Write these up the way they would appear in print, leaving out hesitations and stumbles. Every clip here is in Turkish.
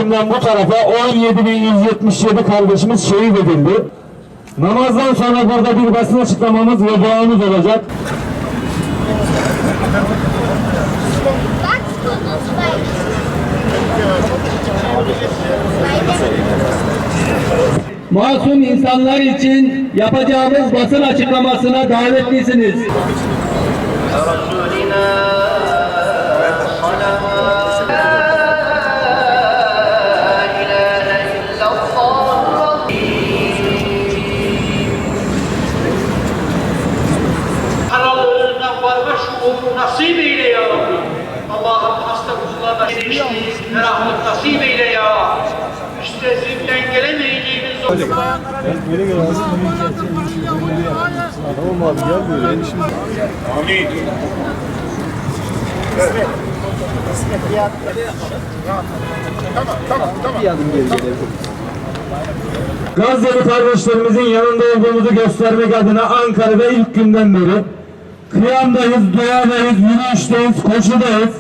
tarafından bu tarafa 17.177 kardeşimiz şehit edildi. Namazdan sonra burada bir basın açıklamamız ve duamız olacak. Masum insanlar için yapacağımız basın açıklamasına davetlisiniz. Halallarından varma şuuru nasip eyle ya Rabbi. Allah'ım hasta kuzularına genişliği, ferahlık nasip eyle ya. Üstesinden gelemeyeceğimiz zor. Tamam abi gel böyle enişim. Amin. Tamam. Bir adım geri gelelim. Gazze'li kardeşlerimizin yanında olduğumuzu göstermek adına Ankara'da ilk günden beri kıyamdayız, duadayız, yürüyüşteyiz, koşudayız.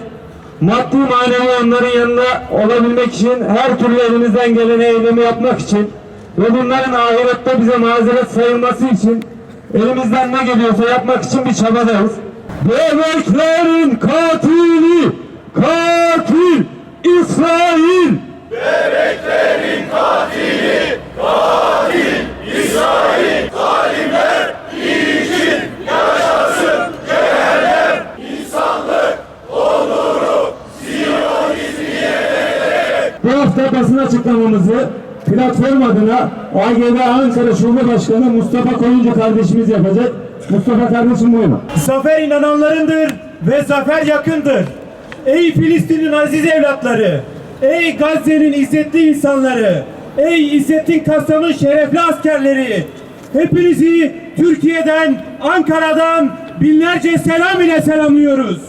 Maddi manevi onların yanında olabilmek için her türlü elimizden gelen eylemi yapmak için ve bunların ahirette bize mazeret sayılması için elimizden ne geliyorsa yapmak için bir çabadayız. Bebeklerin katili, katil İsrail! Bebeklerin katili, katil İsrail, zalimler niçin yaşasın cehennem, insanlık onuru, Siyonizmi yenerek. Bu hafta basın açıklamamızı platform adına AGV Ankara Şube Başkanı Mustafa Koyuncu kardeşimiz yapacak. Mustafa kardeşim buyurun. Zafer inananlarındır ve zafer yakındır. Ey Filistin'in aziz evlatları, ey Gazze'nin izzetli insanları, ey İzzettin Kastam'ın şerefli askerleri, hepinizi Türkiye'den, Ankara'dan binlerce selam ile selamlıyoruz.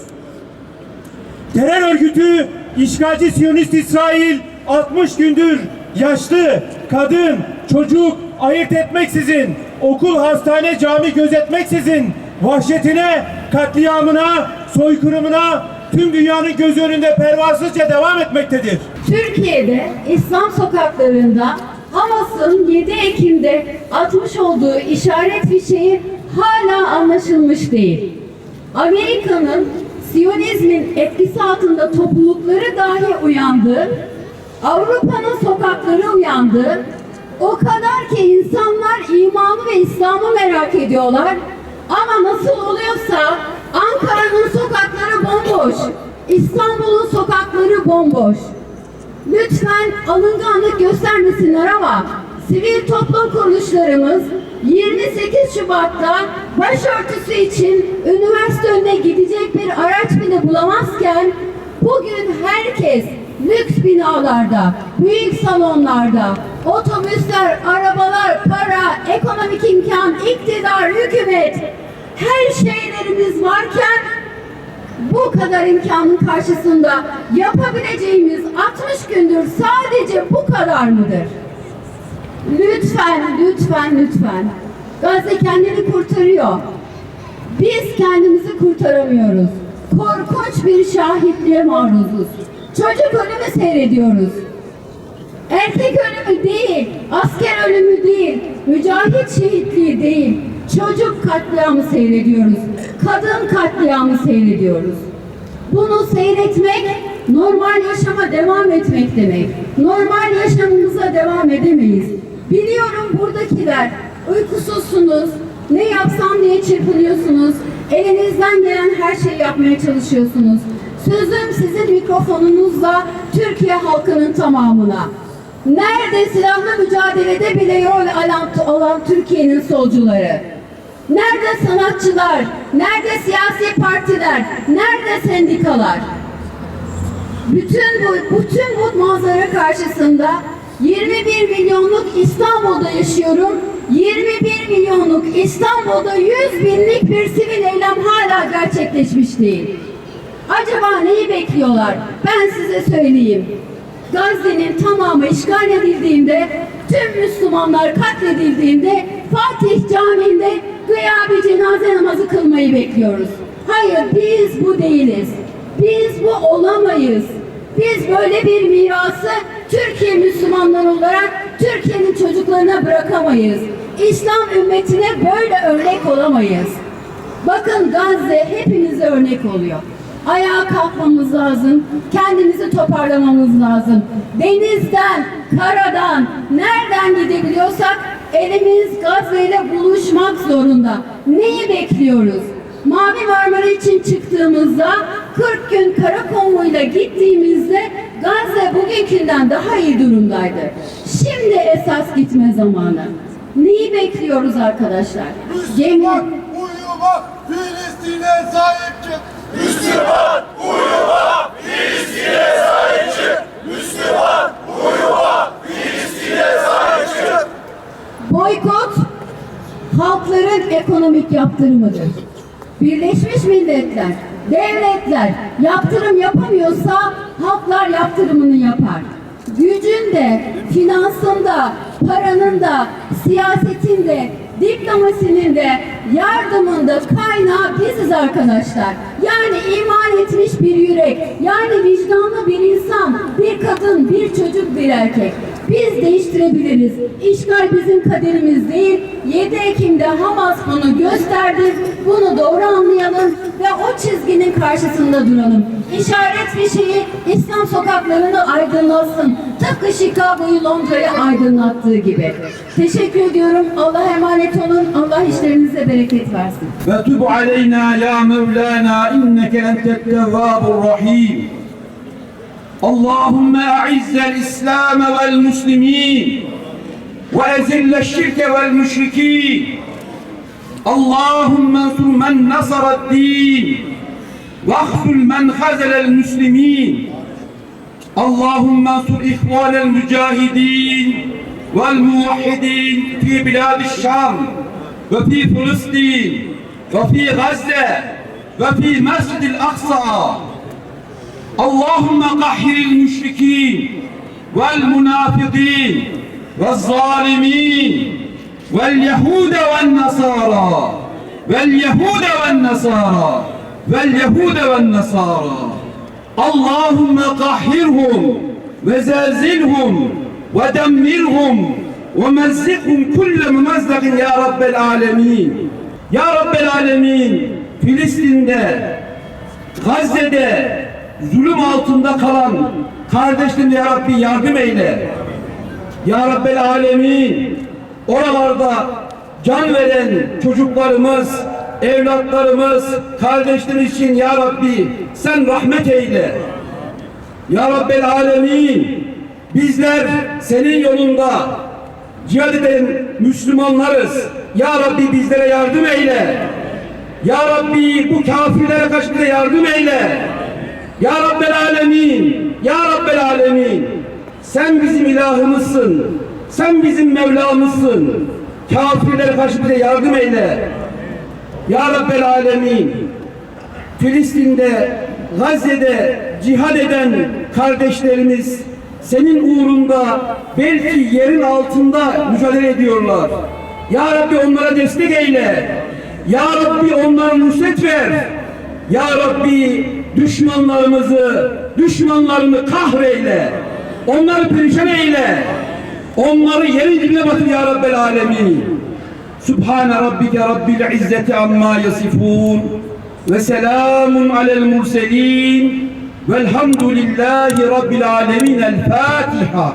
Terör örgütü işgalci Siyonist İsrail 60 gündür yaşlı, kadın, çocuk ayırt etmeksizin, okul, hastane, cami gözetmeksizin vahşetine, katliamına, soykırımına tüm dünyanın göz önünde pervasızca devam etmektedir. Türkiye'de İslam sokaklarında Hamas'ın 7 Ekim'de atmış olduğu işaret fişeği hala anlaşılmış değil. Amerika'nın Siyonizmin etkisi altında toplulukları dahi uyandı. Avrupa'nın sokakları uyandı. O kadar ki insanlar imanı ve İslam'ı merak ediyorlar. Ama nasıl oluyorsa Ankara'nın sokakları bomboş. İstanbul'un sokakları bomboş. Lütfen alınganlık göstermesinler ama sivil toplum kuruluşlarımız 28 Şubat'ta başörtüsü için üniversite önüne gidecek bir araç bile bulamazken bugün herkes lüks binalarda, büyük salonlarda, otobüsler, arabalar, para, ekonomik imkan, iktidar, hükümet, her şeylerimiz varken bu kadar imkanın karşısında yapabileceğimiz 60 gündür sadece bu kadar mıdır? Lütfen. Gazze kendini kurtarıyor. Biz kendimizi kurtaramıyoruz. Korkunç bir şahitliğe maruzuz. Çocuk ölümü seyrediyoruz. Erkek ölümü değil, asker ölümü değil, mücahit şehitliği değil, çocuk katliamı seyrediyoruz. Kadın katliamı seyrediyoruz. Bunu seyretmek normal yaşama devam etmek demek. Normal yaşamımıza devam edemeyiz. Biliyorum buradakiler uykusuzsunuz, ne yapsam diye çırpınıyorsunuz, elinizden gelen her şeyi yapmaya çalışıyorsunuz. Sözüm sizin mikrofonunuzla Türkiye halkının tamamına. Nerede silahlı mücadelede bile rol alan Türkiye'nin solcuları? Nerede sanatçılar? Nerede siyasi partiler? Nerede sendikalar? Bütün bu manzara karşısında 21 milyonluk İstanbul'da yaşıyorum. 21 milyonluk İstanbul'da 100 binlik bir sivil eylem hala gerçekleşmiş değil. Acaba neyi bekliyorlar? Ben size söyleyeyim. Gazze'nin tamamı işgal edildiğinde, tüm Müslümanlar katledildiğinde Fatih Camii'nde gıyabi cenaze namazı kılmayı bekliyoruz. Hayır, biz bu değiliz. Biz bu olamayız. Biz böyle bir mirası Türkiye Müslümanları olarak Türkiye'nin çocuklarına bırakamayız. İslam ümmetine böyle örnek olamayız. Bakın Gazze hepimize örnek oluyor. Ayağa kalkmamız lazım, kendimizi toparlamamız lazım. Denizden, karadan, nereden gidebiliyorsak elimiz Gazze ile buluşmak zorunda. Neyi bekliyoruz? Mavi Marmara için çıktığımızda, 40 gün kara konvoyla gittiğimizde Gazze bugünkünden daha iyi durumdaydı. Şimdi esas gitme zamanı. Neyi bekliyoruz arkadaşlar? Müslüman uyuma, Filistin'e sahip çık. Müslüman uyuma, Filistin'e sahip çık. Müslüman uyuma, Filistin'e sahip çık. Boykot halkların ekonomik yaptırımıdır. Birleşmiş Milletler, devletler yaptırım yapamıyorsa halklar yaptırımını yapar. Gücün de, finansın da, paranın da, siyasetin de, diplomasinin de, yardımın da kaynağı biziz arkadaşlar. Yani iman etmiş bir yürek, yani vicdanlı bir insan, bir kadın, bir çocuk, bir erkek. Biz değiştirebiliriz. İşgal bizim kaderimiz değil. 7 Ekim'de Hamas bunu gösterdi. Bunu doğru anlayalım ve o çizginin karşısında duralım. İşaret fişeği İslam sokaklarını aydınlatsın. Tıpkı Chicago'yu, Londra'yı aydınlattığı gibi. Teşekkür ediyorum. Allah'a emanet olun. Allah işlerinize bereket versin. وتب علينا يا مولانا إنك أنت التواب الرحيم اللهم أعز الإسلام والمسلمين وأذل الشرك والمشركين اللهم انصر من نصر الدين واخذل من خذل المسلمين اللهم انصر إخوان المجاهدين والموحدين في بلاد الشام وفي فلسطين وفي غزة وفي مسجد الأقصى اللهم قهر المشركين والمنافقين والظالمين واليهود والنصارى واليهود والنصارى واليهود والنصارى اللهم قهرهم وزلزلهم ودمرهم ومزقهم كل ممزق ya Rabbel Alemin. Ya Rabbel Alemin, Filistin'de, Gazze'de zulüm altında kalan kardeşlerine ya Rabbi yardım eyle. Ya Rabbel Alemin, oralarda can veren çocuklarımız, evlatlarımız, kardeşlerimiz için ya Rabbi sen rahmet eyle. Ya Rabbel Alemin, bizler senin yolunda cihad eden Müslümanlarız. Ya Rabbi bizlere yardım eyle. Ya Rabbi bu kafirlere karşı bize yardım eyle. Ya Rabbel Alemin, Ya Rabbel Alemin, sen bizim ilahımızsın. Sen bizim Mevlamızsın. Kafirlere karşı bize yardım eyle. Ya Rabbel Alemin, Filistin'de, Gazze'de cihad eden kardeşlerimiz senin uğrunda belki yerin altında mücadele ediyorlar. Ya Rabbi onlara destek eyle. Ya Rabbi onlara nusret ver. Ya Rabbi düşmanlarını kahreyle. Onları perişan eyle. Onları yerin dibine batır ya Rabbel Alemin. Subhane Rabbike Rabbil İzzeti amma yasifun. Ve selamun alel murselin. Velhamdülillahi Rabbil Alemin. El Fatiha.